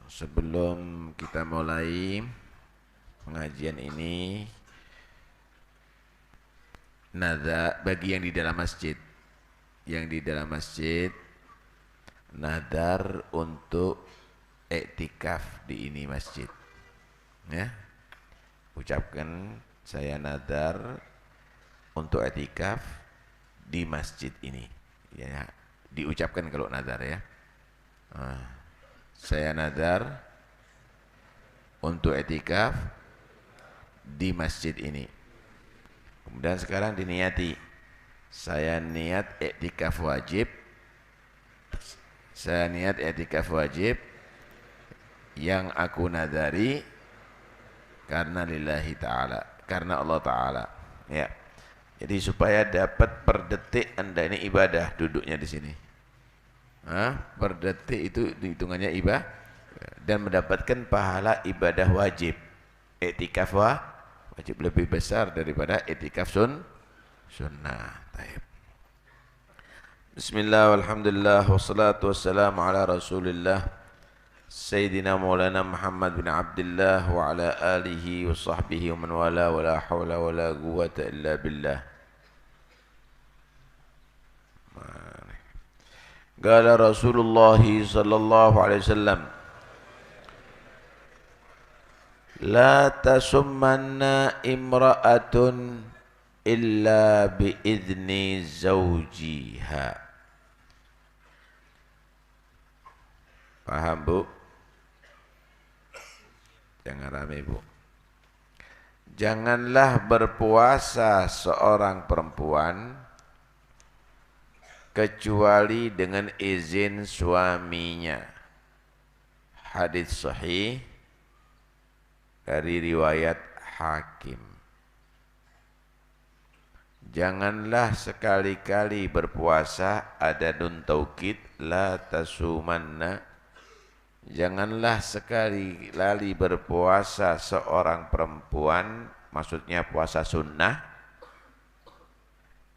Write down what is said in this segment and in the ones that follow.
Sebelum kita mulai pengajian ini, nada bagi yang di dalam masjid, nadar untuk iktikaf di ini masjid, ya. Ucapkan saya nadar untuk iktikaf di masjid ini, ya. Diucapkan kalau nadar, ya. Saya nadar untuk iktikaf di masjid ini. Kemudian sekarang diniati. Saya niat iktikaf wajib. Saya niat iktikaf wajib yang aku nadari karena lillahi ta'ala, karena Allah ta'ala, ya. Jadi supaya dapat per detik Anda ini ibadah duduknya di sini. Per detik itu hitungannya ibadah dan mendapatkan pahala ibadah wajib. Iktikaf wajib lebih besar daripada iktikaf sunnah. Baik. Bismillah, walhamdulillah, wassalatu wassalamu ala rasulillah Sayyidina Maulana Muhammad bin Abdullah wa ala alihi wa sahbihi wa man wala wa la hawla wa la quwwata illa billah. Qala Rasulullah sallallahu alaihi wasallam, la tasummanna imra'atun illa biizni zawjiha. Paham, Bu? Jangan rame, Bu. Janganlah berpuasa seorang perempuan kecuali dengan izin suaminya. Hadis sahih dari riwayat Hakim. Janganlah sekali-kali berpuasa, ada nun taukid, la tasumanna. Janganlah sekali-kali berpuasa seorang perempuan, maksudnya puasa sunnah,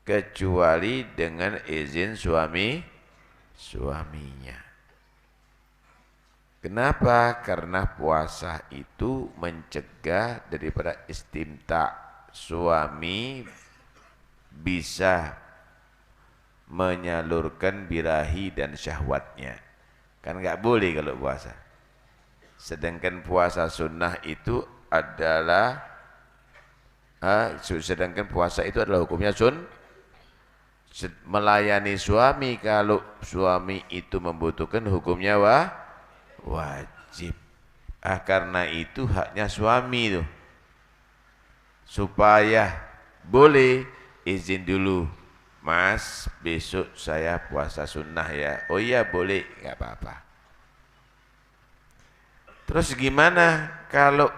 kecuali dengan izin suaminya. Kenapa? Karena puasa itu mencegah daripada istimta. Suami bisa menyalurkan birahi dan syahwatnya. Kan nggak boleh kalau puasa. Sedangkan puasa sunnah itu adalah hukumnya melayani suami. Kalau suami itu membutuhkan, hukumnya wajib. Karena itu haknya suami itu. Supaya boleh, izin dulu. Mas, besok saya puasa sunnah ya. Oh iya boleh, nggak apa-apa. Terus gimana kalau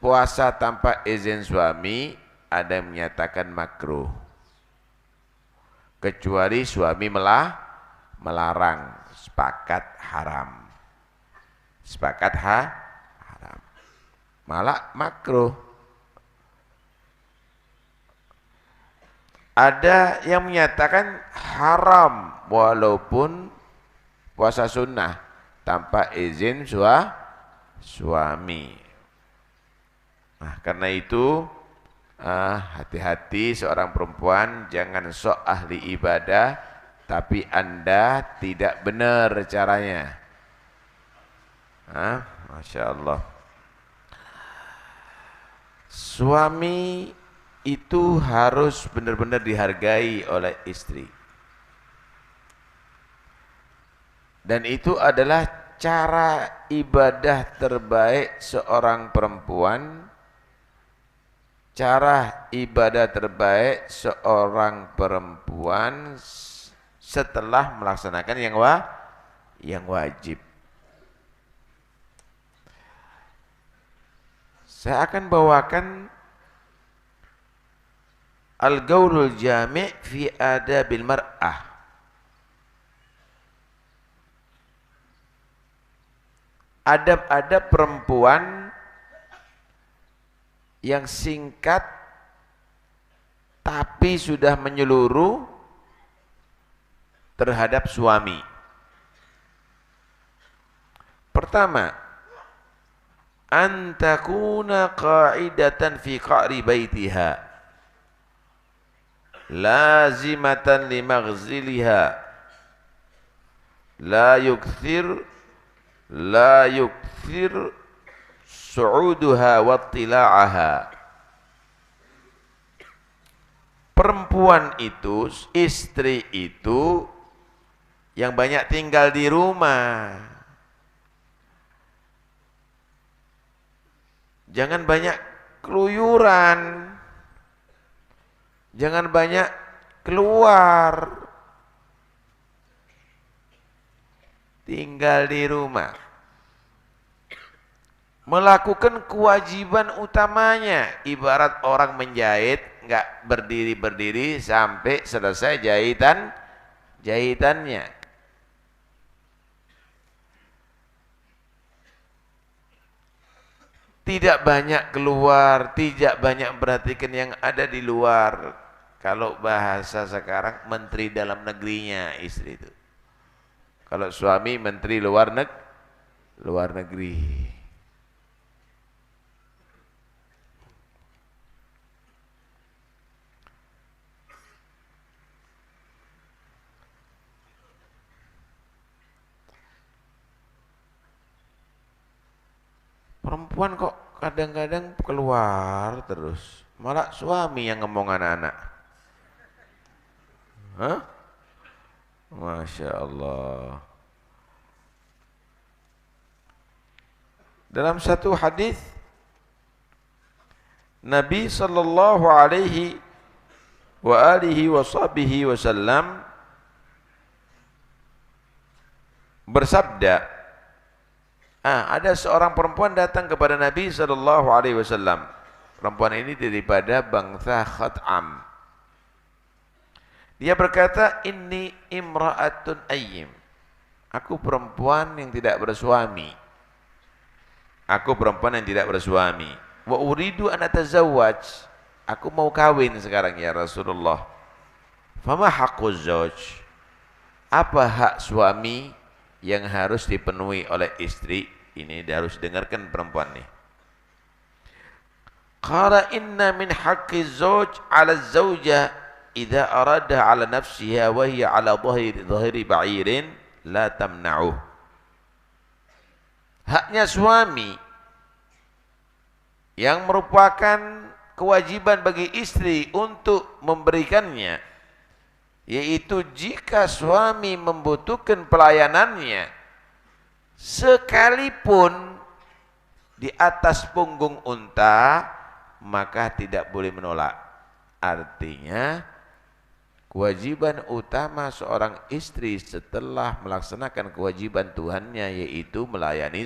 puasa tanpa izin suami? Ada yang menyatakan makruh. Kecuali suami melarang, sepakat haram. Sepakat haram. Malah makruh. Ada yang menyatakan haram walaupun puasa sunnah tanpa izin suami. Nah, karena itu hati-hati seorang perempuan, jangan sok ahli ibadah tapi Anda tidak benar caranya. Masya Allah. Suami itu harus benar-benar dihargai oleh istri. Dan itu adalah cara ibadah terbaik seorang perempuan. Cara ibadah terbaik seorang perempuan setelah melaksanakan yang wajib. Saya akan bawakan Al-Gaulul Jami' fi Adabil Mar'ah. Adab-adab perempuan yang singkat tapi sudah menyeluruh terhadap suami. Pertama, an takuna qa'idatan fi qa'ri baitiha lazimatan li maghziliha la yukthir su'uduha wa tila'aha. Perempuan itu, istri itu yang banyak tinggal di rumah. Jangan banyak keluyuran. Jangan banyak keluar. Tinggal di rumah. Melakukan kewajiban utamanya. Ibarat orang menjahit, enggak berdiri-berdiri sampai selesai jahitannya. Tidak banyak keluar, tidak banyak perhatikan yang ada di luar. Kalau bahasa sekarang, menteri dalam negerinya istri itu. Kalau suami menteri luar negeri. Perempuan kok kadang-kadang keluar terus. Malah suami yang ngomong anak-anak. Hah? Masya Allah. Dalam satu hadis Nabi sallallahu alaihi wa alihi wasallam bersabda, ada seorang perempuan datang kepada Nabi sallallahu alaihi wasallam. Perempuan ini daripada bangsa Khat'am. Dia berkata, "Inni imra'atun ayyim." Aku perempuan yang tidak bersuami. Aku perempuan yang tidak bersuami. Wa uridu an atazawwaj. Aku mau kawin sekarang ya Rasulullah. Fama haqquz zawj? Apa hak suami yang harus dipenuhi oleh istri? Ini harus dengarkan perempuan nih. Qala inna min haqqiz zawj 'ala az-zawjah idza arada 'ala nafsiha wa hiya 'ala dhahiri ba'irin la tamna'uh. Haknya suami yang merupakan kewajiban bagi istri untuk memberikannya, yaitu jika suami membutuhkan pelayanannya sekalipun di atas punggung unta, maka tidak boleh menolak. Artinya kewajiban utama seorang istri setelah melaksanakan kewajiban Tuhannya yaitu melayani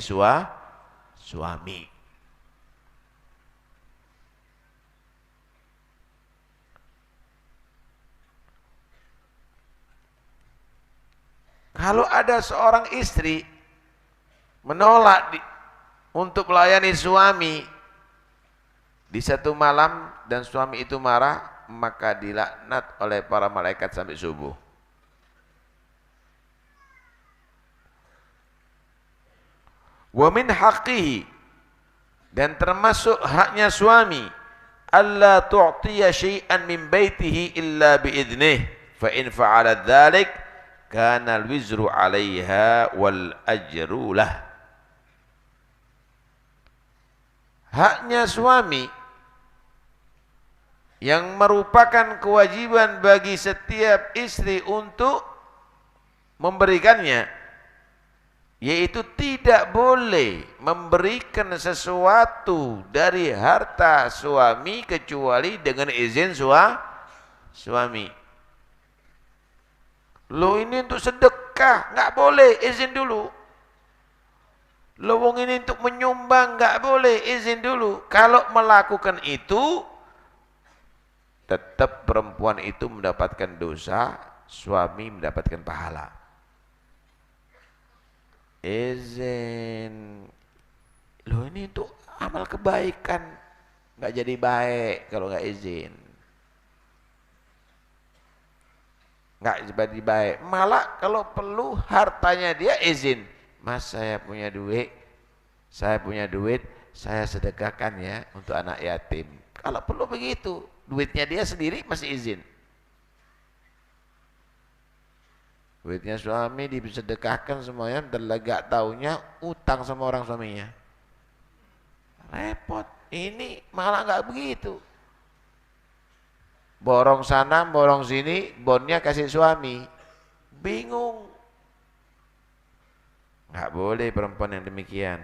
suami. Kalau ada seorang istri menolak untuk melayani suami di satu malam dan suami itu marah, maka dilaknat oleh para malaikat sampai subuh. Wa min haqqihi, dan termasuk haknya suami, alla tu'tiya syai'an min baitihi illa biidnih, fa in fa'ala dzalik kana al-wizru 'alaiha wal ajru lah. Haknya suami yang merupakan kewajiban bagi setiap istri untuk memberikannya, yaitu tidak boleh memberikan sesuatu dari harta suami kecuali dengan izin suami. Lo ini untuk sedekah, nggak boleh, izin dulu. Lo wong ini untuk menyumbang, nggak boleh, izin dulu. Kalau melakukan itu, tetap perempuan itu mendapatkan dosa, suami mendapatkan pahala. Izin. Lo ini untuk amal kebaikan, nggak jadi baik kalau nggak izin. Nggak jadi baik. Malah kalau perlu hartanya dia izin. Mas, saya punya duit Saya punya duit, saya sedekahkan ya untuk anak yatim. Kalau perlu begitu, duitnya dia sendiri masih izin. Duitnya suami disedekahkan semuanya, terlegak taunya utang sama orang suaminya. Repot. Ini malah nggak begitu. Borong sana, borong sini, bonnya kasih suami. Bingung. Nggak boleh perempuan yang demikian.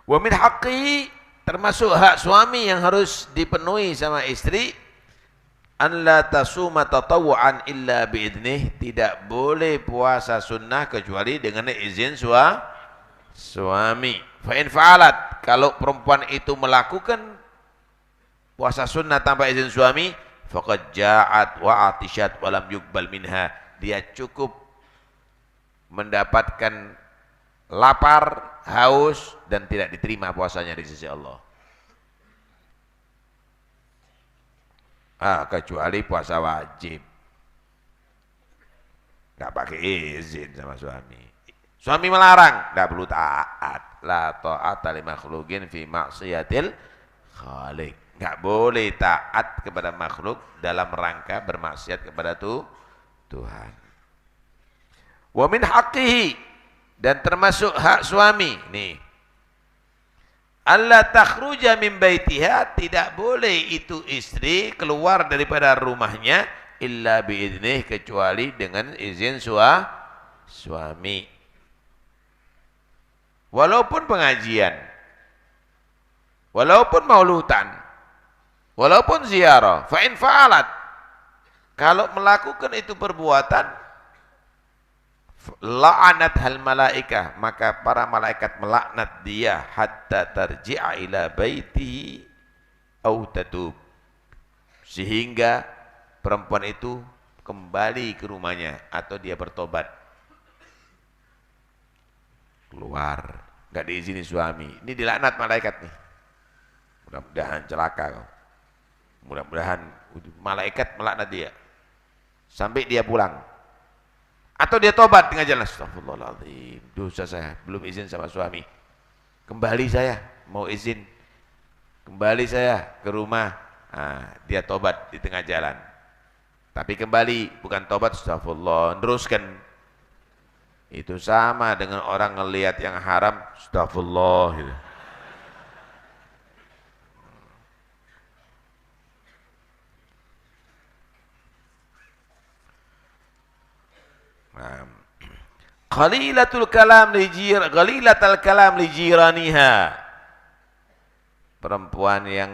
Wa min haqqi, termasuk hak suami yang harus dipenuhi sama istri, an la tasuma tatawuan illa biidnih, tidak boleh puasa sunnah kecuali dengan izin suami. Fa in fa'alat, kalau perempuan itu melakukan puasa sunnah tanpa izin suami, faqad ja'at wa atishat wa lam yuqbal minha, dia cukup mendapatkan lapar, haus, dan tidak diterima puasanya di sisi Allah. Kecuali puasa wajib, nggak pakai izin sama suami. Suami melarang, nggak perlu taat. La ta'ata li makhluqin fi maksiatil khaliq. Nggak boleh taat kepada makhluk dalam rangka bermaksiat kepada Tuhan. Wa min haqqihi, dan termasuk hak suami nih, alla takhruja min baitiha, tidak boleh itu istri keluar daripada rumahnya illa biidnih, kecuali dengan izin suami. Walaupun pengajian, walaupun maulutan, walaupun ziarah, fa in fa'alat, kalau melakukan itu perbuatan, la'anat hal malaikah, maka para malaikat melaknat dia hatta tarji'a ila baitihi au tatub, sehingga perempuan itu kembali ke rumahnya atau dia bertobat. Keluar, nggak diizini suami, ini dilaknat malaikat nih. Mudah-mudahan celaka kau. Mudah-mudahan malaikat melaknat dia sampai dia pulang. Atau dia tobat dengan jalan, astagfirullahaladzim, dosa saya, belum izin sama suami. Kembali saya, mau izin. Kembali saya ke rumah. Dia tobat di tengah jalan. Tapi kembali, bukan tobat, astagfirullah, teruskan. Itu sama dengan orang ngelihat yang haram, astagfirullah gitu. Qalilatul kalam qalilatul kalam li jiraniha, perempuan yang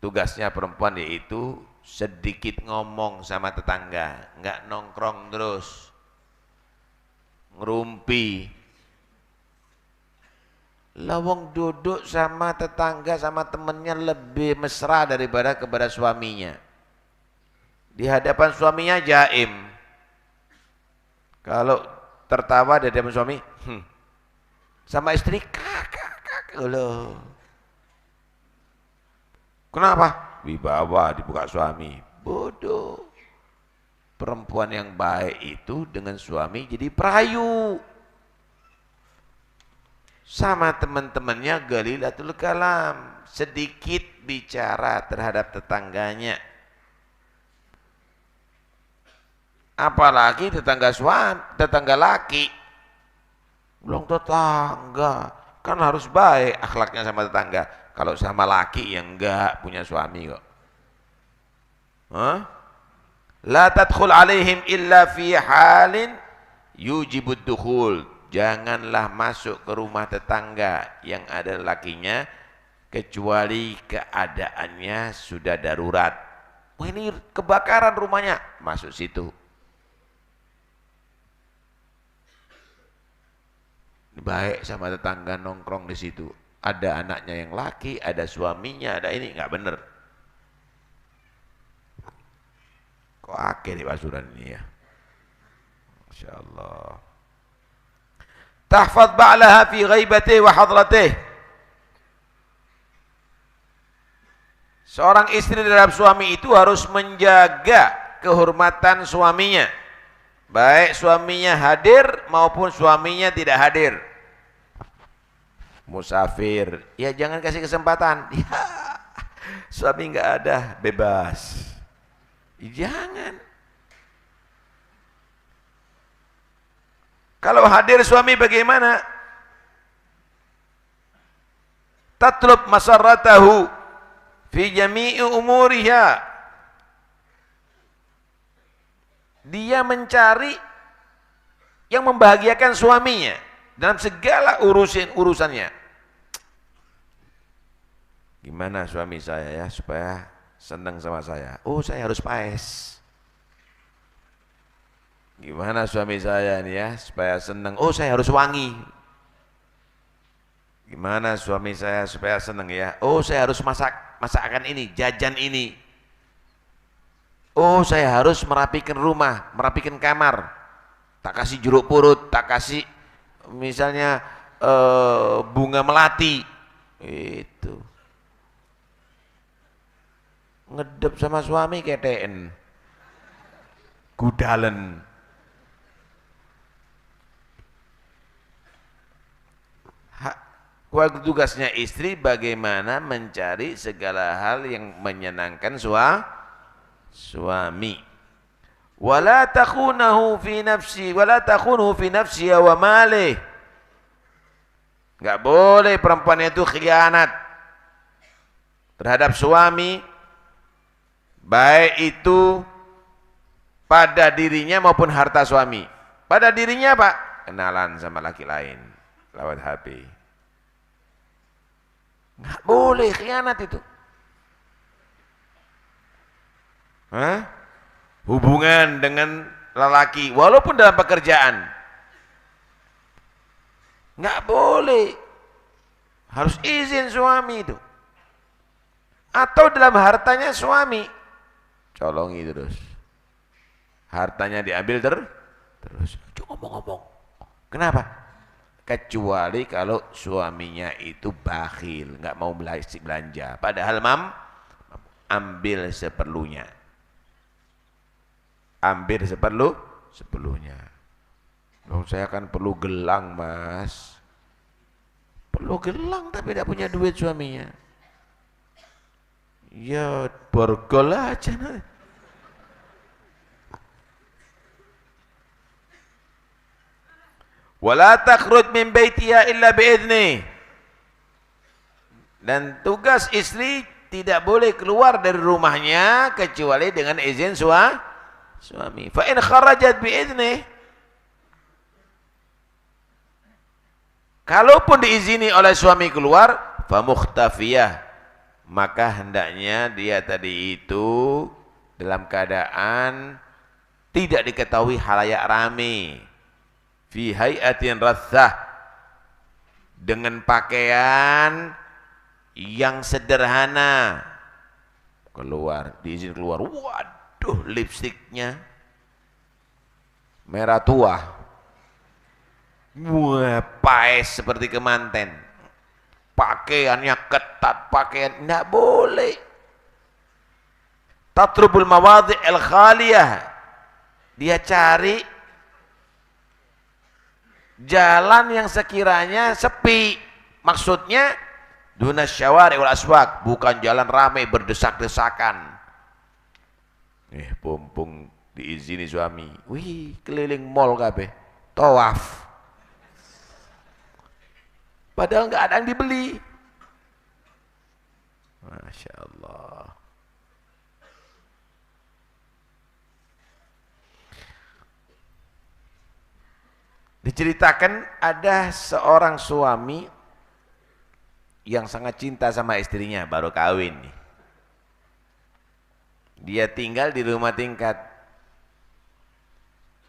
tugasnya perempuan yaitu sedikit ngomong sama tetangga, enggak nongkrong terus ngerumpi. Lawang duduk sama tetangga sama temennya lebih mesra daripada kepada suaminya. Di hadapan suaminya jaim. Kalau tertawa di hadapan suami, sama istri kakak loh. Kenapa? Wibawa dibuka suami. Bodoh. Perempuan yang baik itu dengan suami jadi perayu. Sama teman-temannya galilatul kalam, sedikit bicara terhadap tetangganya. Apalagi tetangga suami, tetangga laki. Belum tetangga, kan harus baik akhlaknya sama tetangga. Kalau sama laki yang enggak punya suami kok. La tadkhul alaihim illa fi halin yujibud dukhul. Janganlah masuk ke rumah tetangga yang ada lakinya kecuali keadaannya sudah darurat. Wah, ini kebakaran rumahnya, masuk situ. Baik sama tetangga nongkrong di situ. Ada anaknya yang laki, ada suaminya, ada ini, nggak bener. Kok akeh di pasuran ini ya. Masya Allah. Tahfadz ba'laha fi ghaibatihi wa hadratih. Seorang istri terhadap suami itu harus menjaga kehormatan suaminya. Baik suaminya hadir maupun suaminya tidak hadir. musafir, ya jangan kasih kesempatan. Ya, suami nggak ada, bebas. Jangan. Kalau hadir suami bagaimana? Tatlub masarratahu fi jami'i umuriha. Dia mencari yang membahagiakan suaminya dalam segala urusannya. Gimana suami saya ya supaya senang sama saya? Oh, saya harus paes. Gimana suami saya nih ya supaya senang? Oh, saya harus wangi. Gimana suami saya supaya senang ya? Oh, saya harus masakan ini, jajan ini. Oh, saya harus merapikan rumah, merapikan kamar. Tak kasih jeruk purut, tak kasih misalnya bunga melati. Itu. Ngedep sama suami KTN. Gudalen. Tugasnya istri bagaimana mencari segala hal yang menyenangkan suami. Wala takhunahu fi nafsi, wala takhunuhu fi nafsi wa malih. Enggak boleh perempuan itu khianat terhadap suami, baik itu pada dirinya maupun harta suami. Pada dirinya Pak, kenalan sama laki lain lewat HP. Nggak boleh khianat itu. Hah? Hubungan dengan lelaki walaupun dalam pekerjaan nggak boleh, harus izin suami itu. Atau dalam hartanya suami colongi terus, hartanya diambil terus. Ngomong-ngomong, kenapa? Kecuali kalau suaminya itu bakhil, nggak mau belanja, padahal ambil seperlunya, ambil seperlunya. Loh, saya kan perlu gelang mas, perlu gelang tapi tidak punya duit suaminya. Ya borgol aja. Wala takhruj min baitiha illa biidznih. Dan tugas istri tidak boleh keluar dari rumahnya kecuali dengan izin suami. Fa in kharajat biidznih, kalaupun diizini oleh suami keluar, fa mukhtafiyah, maka hendaknya dia tadi itu dalam keadaan tidak diketahui halayak ramai. Fi hayatin rathah, dengan pakaian yang sederhana, keluar, diizin keluar, waduh lipstiknya merah tua, wah paes seperti kemanten, pakaiannya ketat, pakaian enggak boleh. Tatrubul mawadhi' al-khaliyah, dia cari jalan yang sekiranya sepi, maksudnya dunas syawari wal aswaq, bukan jalan ramai berdesak-desakan. Pompong diizini suami, wih keliling mall kabeh, tawaf, padahal nggak ada yang dibeli. Masya Allah. Diceritakan ada seorang suami yang sangat cinta sama istrinya, baru kawin nih. Dia tinggal di rumah tingkat.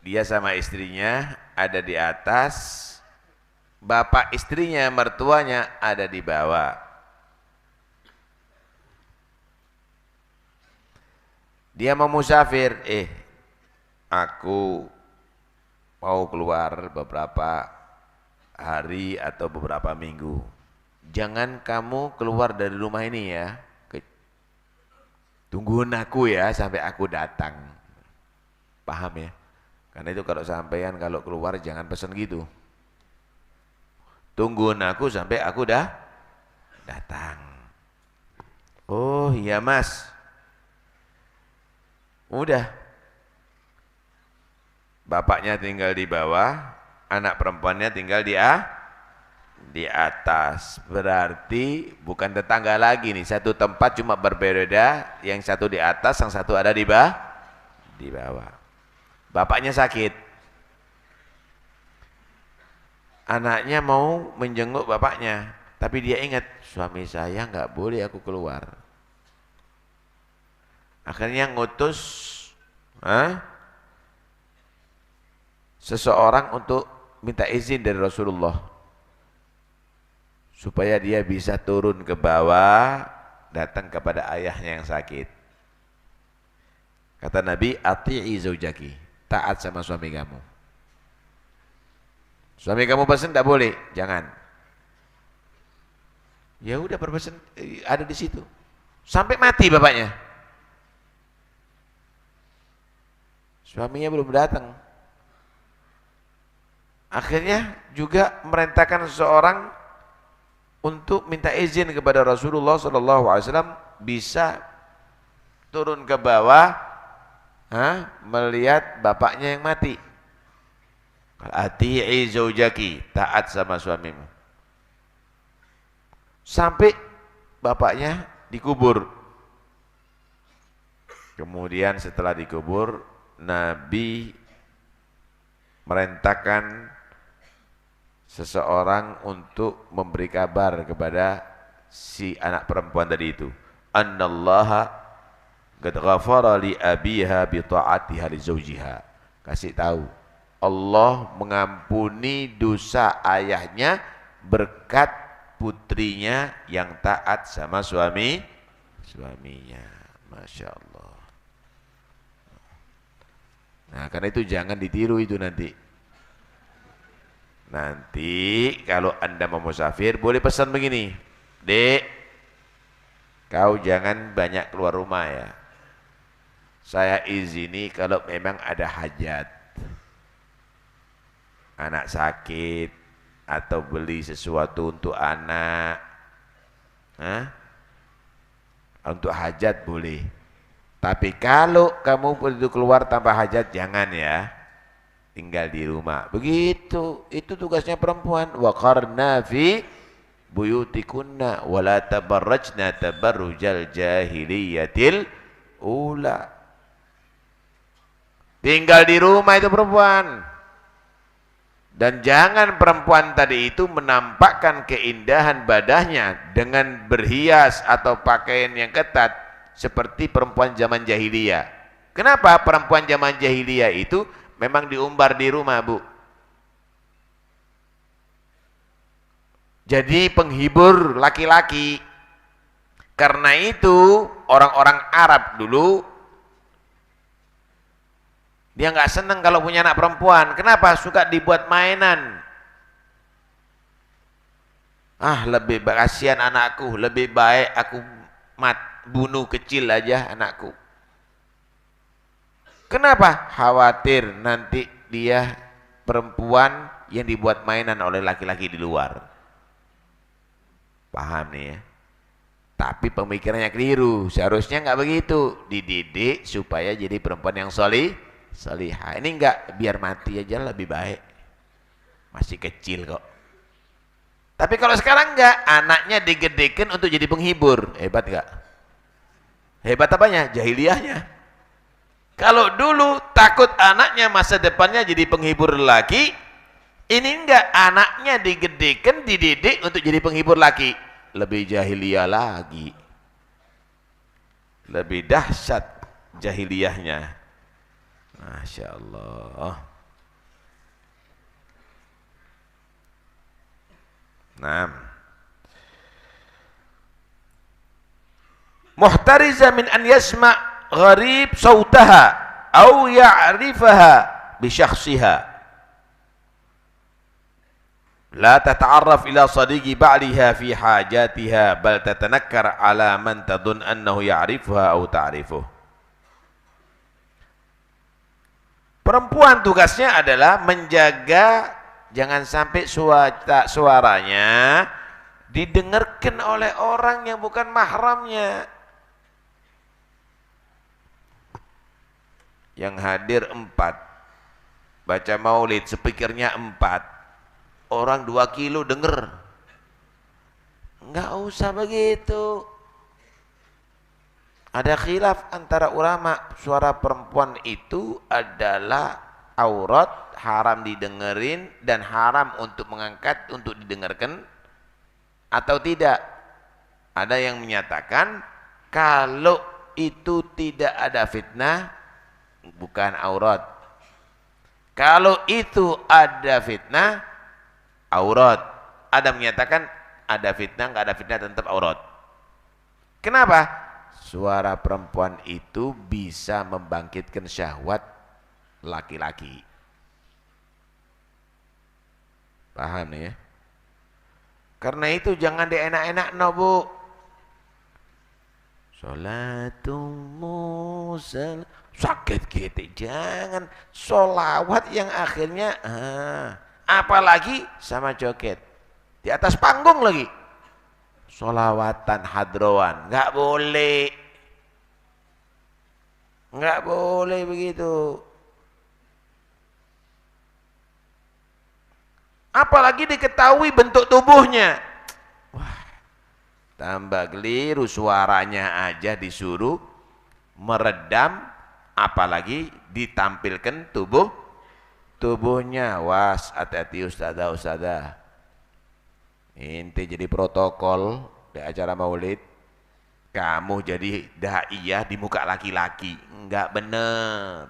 Dia sama istrinya ada di atas, bapak istrinya, mertuanya ada di bawah. Dia mau musafir, aku mau keluar beberapa hari atau beberapa minggu. Jangan kamu keluar dari rumah ini ya. Tungguin aku ya sampai aku datang. Paham ya? Karena itu kalau sampean kalau keluar jangan pesan gitu. tungguin aku sampai aku dah datang. Oh iya mas. Udah. Bapaknya tinggal di bawah, anak perempuannya tinggal di atas. Berarti bukan tetangga lagi nih, satu tempat cuma berbeda, yang satu di atas, yang satu ada di bawah. Bapaknya sakit. Anaknya mau menjenguk bapaknya, tapi dia ingat, suami saya nggak boleh aku keluar. Akhirnya ngutus seseorang untuk minta izin dari Rasulullah supaya dia bisa turun ke bawah, datang kepada ayahnya yang sakit. Kata Nabi, ati'i zaujaki, taat sama suami kamu. Suami kamu pesan tidak boleh, jangan. Ya udah berpesan, ada di situ sampai mati bapaknya. Suaminya belum datang. Akhirnya juga merintahkan seseorang untuk minta izin kepada Rasulullah SAW bisa turun ke bawah melihat bapaknya yang mati. Ati'i zaujaki, taat sama suamimu. Sampai bapaknya dikubur. Kemudian setelah dikubur, Nabi merintahkan seseorang untuk memberi kabar kepada si anak perempuan tadi itu, annallaha qad ghafara li abiha bi ta'atiha li zawjiha. Kasih tahu, Allah mengampuni dosa ayahnya berkat putrinya yang taat sama suaminya. Masya Allah. Nah, karena itu jangan ditiru itu nanti. Nanti kalau Anda mau musafir boleh pesan begini, Dek, kau jangan banyak keluar rumah ya. Saya izini kalau memang ada hajat, anak sakit atau beli sesuatu untuk anak, untuk hajat boleh. Tapi kalau kamu perlu keluar tanpa hajat jangan ya. Tinggal di rumah. Begitu, itu tugasnya perempuan. Wa qarna fi buyutikunna wa la tabarrajna tabarrujal jahiliyatil ula. Tinggal di rumah itu perempuan. Dan jangan perempuan tadi itu menampakkan keindahan badannya dengan berhias atau pakaian yang ketat seperti perempuan zaman jahiliyah. Kenapa perempuan zaman jahiliyah itu memang diumbar di rumah, Bu? Jadi penghibur laki-laki. Karena itu orang-orang Arab dulu dia nggak senang kalau punya anak perempuan. Kenapa? Suka dibuat mainan. Lebih kasihan anakku, lebih baik aku bunuh kecil aja anakku. Kenapa? Khawatir nanti dia perempuan yang dibuat mainan oleh laki-laki di luar. Paham nih ya? Tapi pemikirannya keliru. Seharusnya nggak begitu. Dididik supaya jadi perempuan yang solihah. Ini enggak, biar mati aja lebih baik. Masih kecil kok. Tapi kalau sekarang enggak, anaknya digedekan untuk jadi penghibur. Hebat enggak? Hebat apanya? Jahiliyahnya. Kalau dulu takut anaknya masa depannya jadi penghibur laki, ini enggak, anaknya digedekan, dididik untuk jadi penghibur laki. Lebih jahiliyah lagi. Lebih dahsyat jahiliyahnya. Masya Allah. Nah, muhtariza min an yasma' gharib sautaha au ya'rifaha bi syakhsiha. La tata'arraf ila sadiqi ba'liha fi hajatiha bal tatanakkar ala man tadun annahu ya'rifuha au ta'rifuh. Perempuan tugasnya adalah menjaga Jangan sampai suaranya didengarkan oleh orang yang bukan mahramnya. Yang hadir 4, baca maulid, speakernya 4, orang 2 kilo denger. Enggak usah begitu. Ada khilaf antara ulama, suara perempuan itu adalah aurat, haram didengerin dan haram untuk mengangkat untuk didengarkan atau tidak. Ada yang menyatakan kalau itu tidak ada fitnah, bukan aurat. Kalau itu ada fitnah, aurat. Ada menyatakan ada fitnah, nggak ada fitnah tetap aurat. Kenapa? Suara perempuan itu bisa membangkitkan syahwat laki-laki. Paham nih ya? Karena itu jangan dienak-enak no bu. Sholatumu sakit gitu. Jangan sholawat yang akhirnya apalagi sama joget di atas panggung lagi. Sholawatan hadrowan nggak boleh, nggak boleh begitu. Apalagi diketahui bentuk tubuhnya. Wah, tambah keliru, suaranya aja disuruh meredam, apalagi ditampilkan tubuhnya. Was, hati-hati ustadzah. Inti jadi protokol di acara maulid, kamu jadi daiyah di muka laki-laki, enggak bener.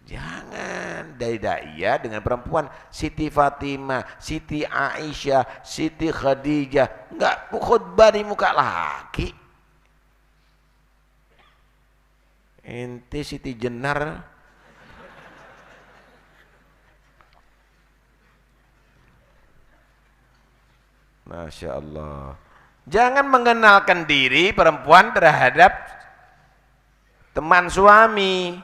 Jangan dari daiyah dengan perempuan, Siti Fatimah, Siti Aisyah, Siti Khadijah, enggak khutbah di muka laki. Inti Siti Jenar. Masya Allah. Jangan mengenalkan diri perempuan terhadap teman suami.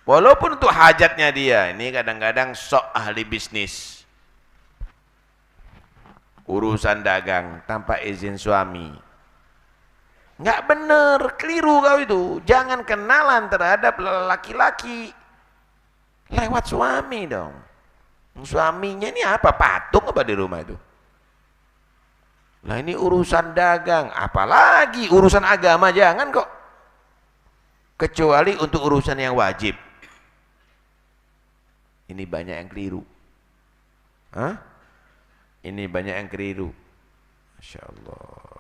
Walaupun untuk hajatnya dia. Ini kadang-kadang sok ahli bisnis. Urusan dagang tanpa izin suami. Nggak bener, keliru kau itu. Jangan kenalan terhadap laki-laki lewat suami dong. Suaminya ini apa? Patung apa di rumah itu? Nah ini urusan dagang, apalagi urusan agama jangan kok. Kecuali untuk urusan yang wajib. Ini banyak yang keliru. Hah? Ini banyak yang keliru. Masya Allah.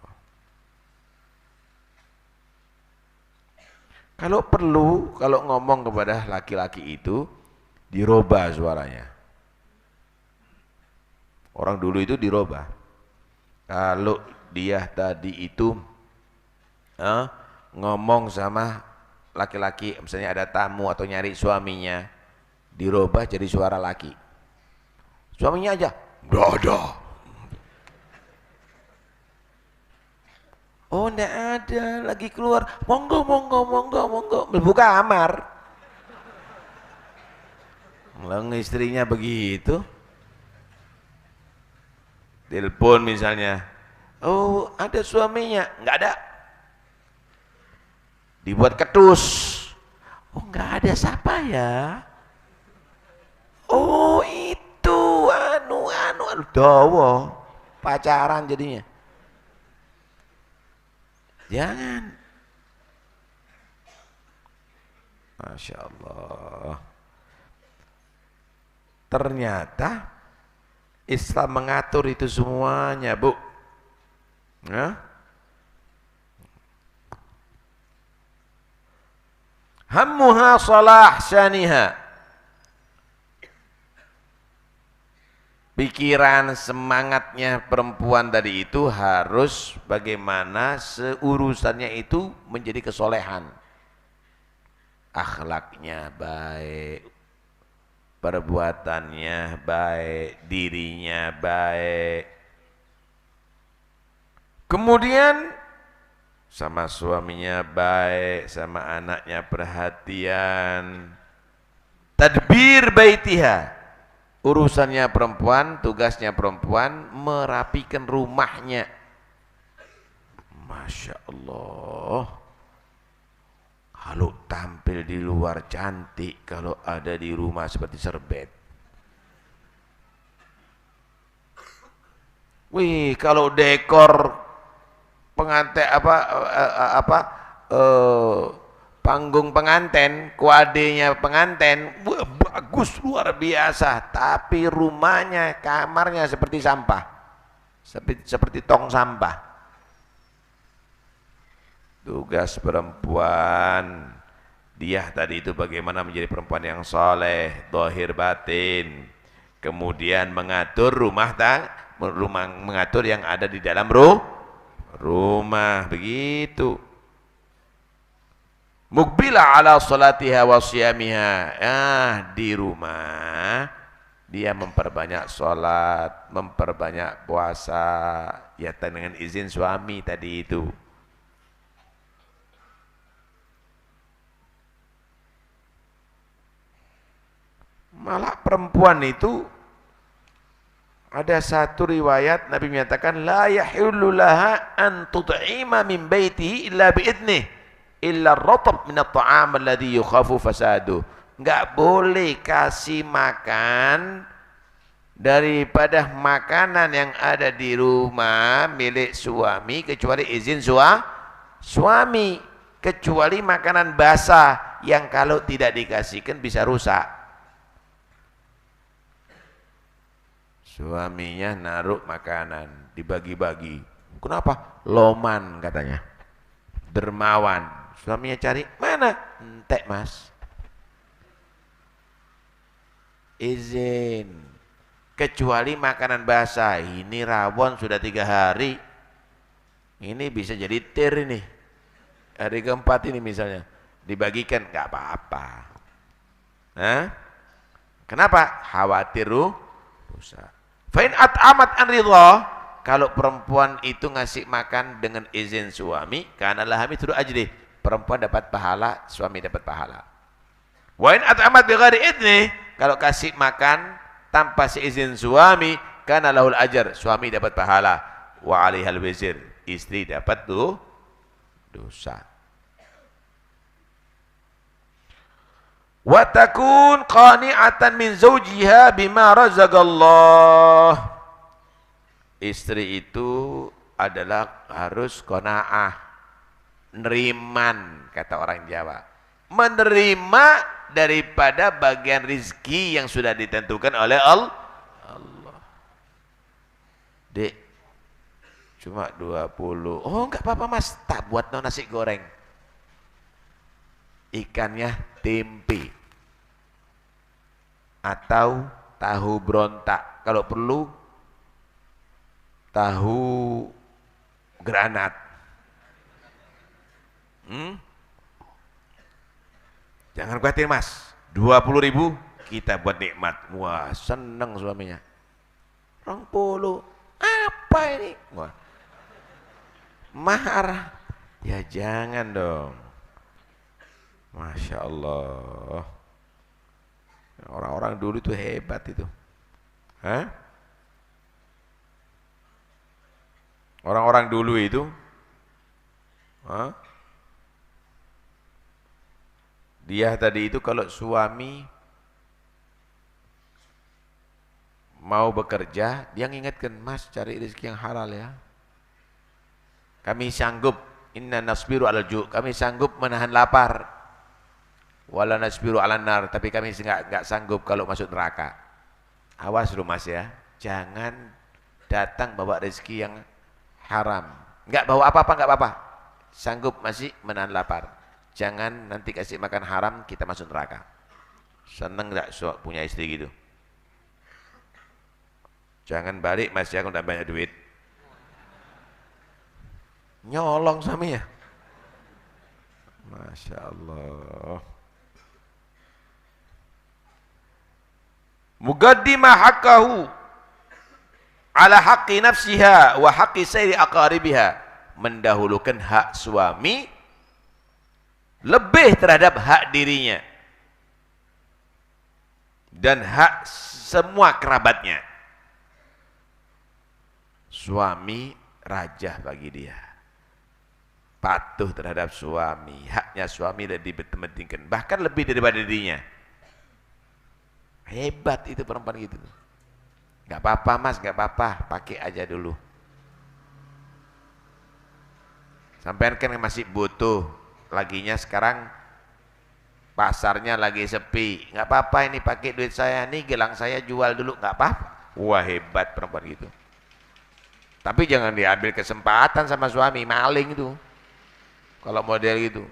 Kalau perlu, kalau ngomong kepada laki-laki itu, dirubah suaranya. Orang dulu itu dirubah. Kalau dia tadi itu ngomong sama laki-laki, misalnya ada tamu atau nyari suaminya, dirubah jadi suara laki. Suaminya aja, "Dadah." Oh, enggak ada, lagi keluar. Monggo. Mlebu kamar. Lalu istrinya begitu. Telepon misalnya, oh ada suaminya, nggak ada, dibuat ketus, oh nggak ada, siapa ya, oh itu anu dawa, pacaran jadinya. Jangan. Masya Allah. Ternyata Islam mengatur itu semuanya, Bu. Ya? Hammuha salah syaniha. Pikiran, semangatnya perempuan tadi itu harus bagaimana seurusannya itu menjadi kesolehan. Akhlaknya baik, perbuatannya baik, dirinya baik. Kemudian sama suaminya baik, sama anaknya perhatian. Tadbir baitiha, urusannya perempuan, tugasnya perempuan merapikan rumahnya. Masya Allah, kalau tampil di luar cantik, kalau ada di rumah seperti serbet. Wih, kalau dekor pengantin panggung pengantin, kuadenya pengantin, wah, bagus luar biasa, tapi rumahnya, kamarnya seperti sampah, seperti tong sampah. Tugas perempuan, dia tadi itu bagaimana menjadi perempuan yang soleh, zahir batin, kemudian mengatur mengatur yang ada di dalam rumah, begitu. Mukbila ala salatiha wa siyamiha, di rumah dia memperbanyak salat, memperbanyak puasa, ya dengan izin suami tadi itu. Malah perempuan itu ada satu riwayat Nabi menyatakan la yahillu laha an tut'ima min baitihi illa bi'idnih illa ar-ratab min at-ta'am alladhi yukhafu fasadu. Enggak boleh kasih makan daripada makanan yang ada di rumah milik suami kecuali izin suami, kecuali makanan basah yang kalau tidak dikasihkan bisa rusak. Suaminya naruh makanan, dibagi-bagi. Kenapa? Loman katanya. Dermawan. Suaminya cari, mana? Entek mas. Izin. Kecuali makanan basah. Ini rawon sudah 3 hari. Ini bisa jadi tir ini. Hari keempat ini misalnya. Dibagikan, enggak apa-apa. Nah, kenapa? Khawatir rusak. Fa'in at'amat an ridha, kalau perempuan itu ngasih makan dengan izin suami, karena laha mithlu ajri, perempuan dapat pahala, suami dapat pahala. Wa in at'amat bi ghairi idni, kalau kasih makan tanpa seizin suami, karena lahul ajar, suami dapat pahala. Wa 'alaihal wizr, istri dapat dosa. Wa takun qani'atan min zawjiha bima razaqallah. Istri itu adalah harus qanaah, neriman kata orang Jawa, menerima daripada bagian rizki yang sudah ditentukan oleh Allah. Dek, cuma 20. Oh enggak apa-apa mas, tak buat nasi goreng, ikannya tempe atau tahu berontak, kalau perlu tahu granat. Jangan khawatir mas, 20.000 kita buat nikmat. Wah seneng suaminya. 20 apa ini? Wah marah. Ya jangan dong. Masya Allah, orang-orang dulu itu hebat itu. Hah? Orang-orang dulu itu, dia tadi itu kalau suami mau bekerja, dia ngingatkan, mas cari rezeki yang halal ya. Kami sanggup, inna nasbiru alal ju', kami sanggup menahan lapar. Wala nasbiru 'alan nar, tapi kami enggak sanggup kalau masuk neraka. Awas lu mas ya, jangan datang bawa rezeki yang haram. Enggak bawa apa-apa, enggak apa-apa. Sanggup masih menahan lapar. Jangan nanti kasih makan haram kita masuk neraka. Seneng enggak punya istri gitu? Jangan balik mas ya kalau enggak banyak duit. Nyolong suami ya. Masya Allah. Muqaddimah haqqahu ala haqqi nafsiha wa haqqi sairi aqaribiha, mendahulukan hak suami lebih terhadap hak dirinya. dan hak semua kerabatnya. Suami raja bagi dia, patuh terhadap suami, haknya suami dipentingkan, bahkan lebih daripada dirinya. Hebat itu perempuan gitu. Gak apa-apa mas, gak apa-apa, pakai aja dulu. Sampean kan masih butuh, laginya sekarang pasarnya lagi sepi, nggak apa-apa ini pakai duit saya, nih gelang saya jual dulu, nggak apa-apa. Wah hebat perempuan gitu. Tapi jangan diambil kesempatan sama suami, maling itu. Kalau model gitu,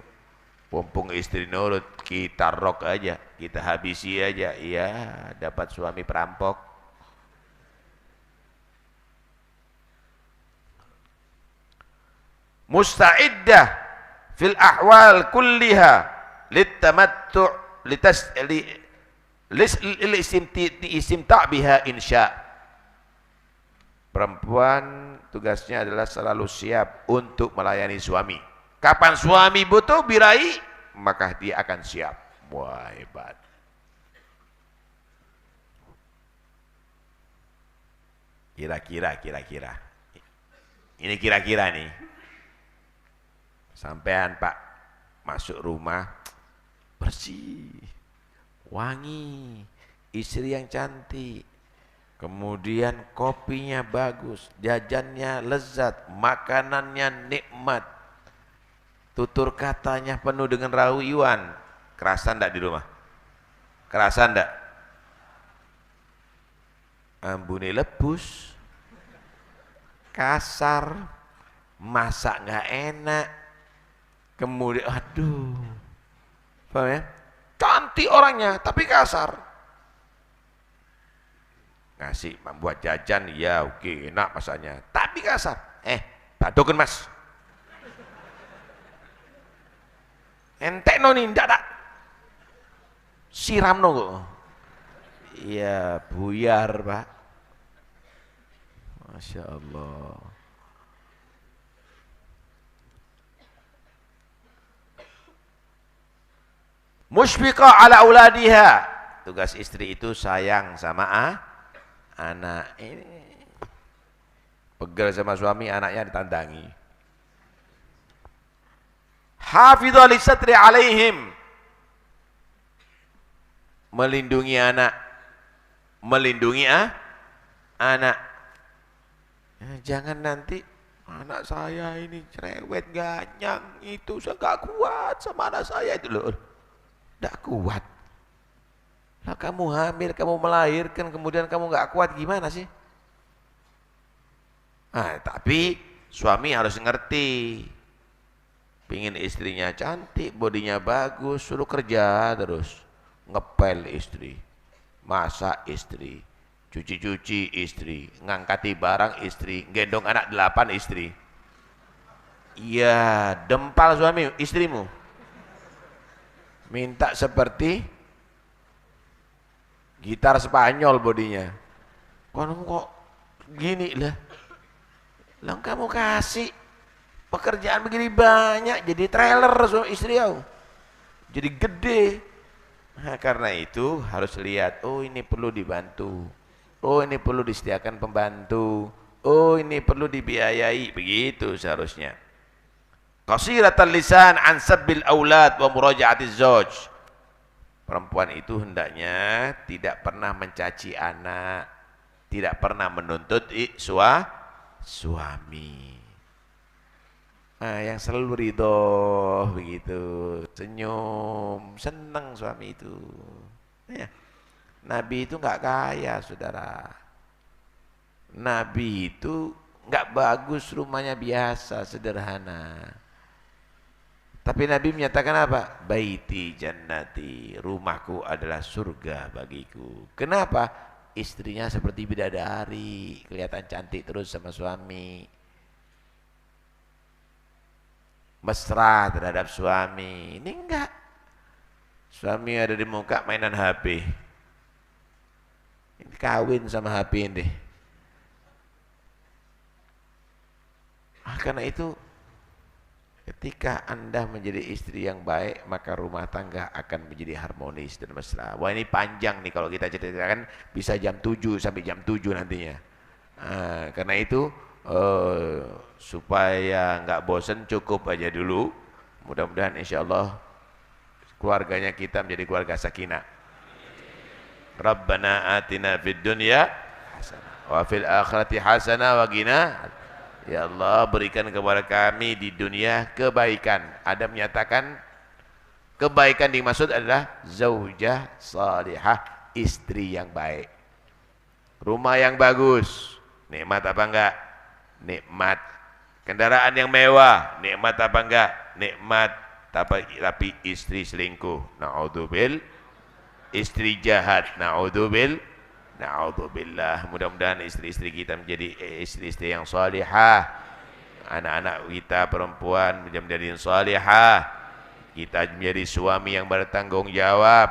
mumpung istri nurut, kita rok aja, kita habisi aja, iya dapat suami perampok. Musta'iddah fil ahwal kulliha litamattu' istimta' biha insya. Perempuan tugasnya adalah selalu siap untuk melayani suami. Kapan suami butuh birahi, maka dia akan siap. Wah hebat. Kira-kira ini kira-kira nih, sampean pak masuk rumah bersih, wangi, istri yang cantik, kemudian kopinya bagus, jajannya lezat, makanannya nikmat, tutur katanya penuh dengan rayuan. Kerasan enggak di rumah? Kerasan enggak? Ambune lebus, kasar, masak nggak enak, kemudian aduh, paham ya? Cantik orangnya tapi kasar. Ngasih membuat jajan ya oke, enak masaknya, tapi kasar. Badoken mas, entek noni ndak siram no kok. Iya buyar pak. Masya Allah. Musyfiqah ala auladiha. Tugas istri itu sayang sama anak. Ini pegel sama suami, anaknya ditandangi. Hafidhah li satri alaihim. Melindungi anak. Melindungi anak. Jangan nanti anak saya ini cerewet ganyang, itu saya gak kuat sama anak saya itu loh. Gak kuat. Lah kamu hamil, kamu melahirkan, kemudian kamu gak kuat gimana sih? Tapi suami harus ngerti. Pingin istrinya cantik, bodinya bagus, suruh kerja terus. Ngepel istri, masak istri, cuci-cuci istri, ngangkati barang istri, gendong anak 8 istri. Iya, dempal suami istrimu. Minta seperti gitar Spanyol bodinya. Kok gini lah. Lah kamu kasih pekerjaan begini banyak, jadi trailer istri aku. Jadi gede. Nah, karena itu harus lihat, oh ini perlu dibantu, oh ini perlu disediakan pembantu, oh ini perlu dibiayai, begitu seharusnya. Qasiratal lisan an sabbil aulad wa muraja'atiz zawj. Perempuan itu hendaknya tidak pernah mencaci anak, tidak pernah menuntut suami. Yang selalu ridho begitu, senyum, senang suami itu. Ya. Nabi itu nggak kaya, saudara. Nabi itu nggak bagus, rumahnya biasa, sederhana. Tapi Nabi menyatakan apa? Baiti jannati, rumahku adalah surga bagiku. Kenapa? Istrinya seperti bidadari, kelihatan cantik terus sama suami. Mesra terhadap suami. Ini enggak. Suami ada di muka mainan HP. Ini kawin sama HP ini. Karena itu Ketika Anda menjadi istri yang baik, maka rumah tangga akan menjadi harmonis dan mesra. Wah, ini panjang nih kalau kita ceritakan, bisa jam 7 sampai jam 7 nantinya. Karena itu supaya nggak bosen, cukup aja dulu. Mudah-mudahan insya Allah keluarganya kita menjadi keluarga sakinah. Rabbana atina fid dunya hasanah wa fil akhirati hasanah wa qina. Ya Allah, berikan kepada kami di dunia kebaikan. Ada menyatakan kebaikan dimaksud adalah zaujah salihah, istri yang baik. Rumah yang bagus, nikmat apa enggak? Nikmat. Kendaraan yang mewah, nikmat apa enggak? Nikmat. Tapi istri selingkuh, naudzubil. Istri jahat, naudzubillah. Mudah-mudahan istri-istri kita menjadi istri-istri yang salihah. Anak-anak kita perempuan menjadi salihah. Kita menjadi suami yang bertanggung jawab,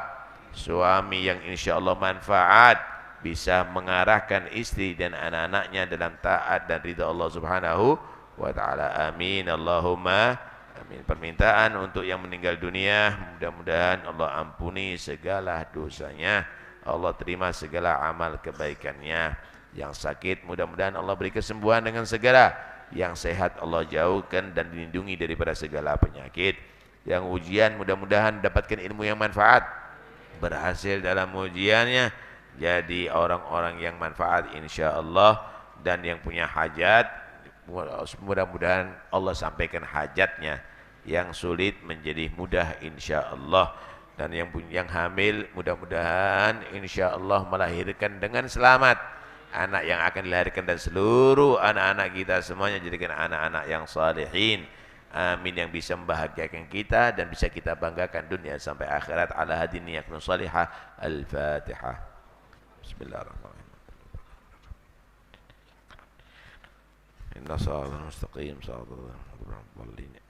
suami yang insya Allah manfaat, bisa mengarahkan istri dan anak-anaknya dalam taat dan ridha Allah Subhanahu wa taala. Amin Allahumma amin. Permintaan untuk yang meninggal dunia, mudah-mudahan Allah ampuni segala dosanya, Allah terima segala amal kebaikannya. Yang sakit mudah-mudahan Allah beri kesembuhan dengan segera, yang sehat Allah jauhkan dan dilindungi daripada segala penyakit. Yang ujian mudah-mudahan dapatkan ilmu yang manfaat, berhasil dalam ujiannya, jadi orang-orang yang manfaat insyaallah. Dan yang punya hajat, mudah-mudahan Allah sampaikan hajatnya. Yang sulit menjadi mudah insyaallah. Dan yang hamil mudah-mudahan insyaallah melahirkan dengan selamat anak yang akan dilahirkan, dan seluruh anak-anak kita semuanya jadikan anak-anak yang salihin. Amin, yang bisa membahagiakan kita dan bisa kita banggakan dunia sampai akhirat. Ala hadin yakun salihah. Al-Fatihah. Bismillahirrahmanirrahim. Inna sallallahu mustaqim sallallahu alaihi wa sallam.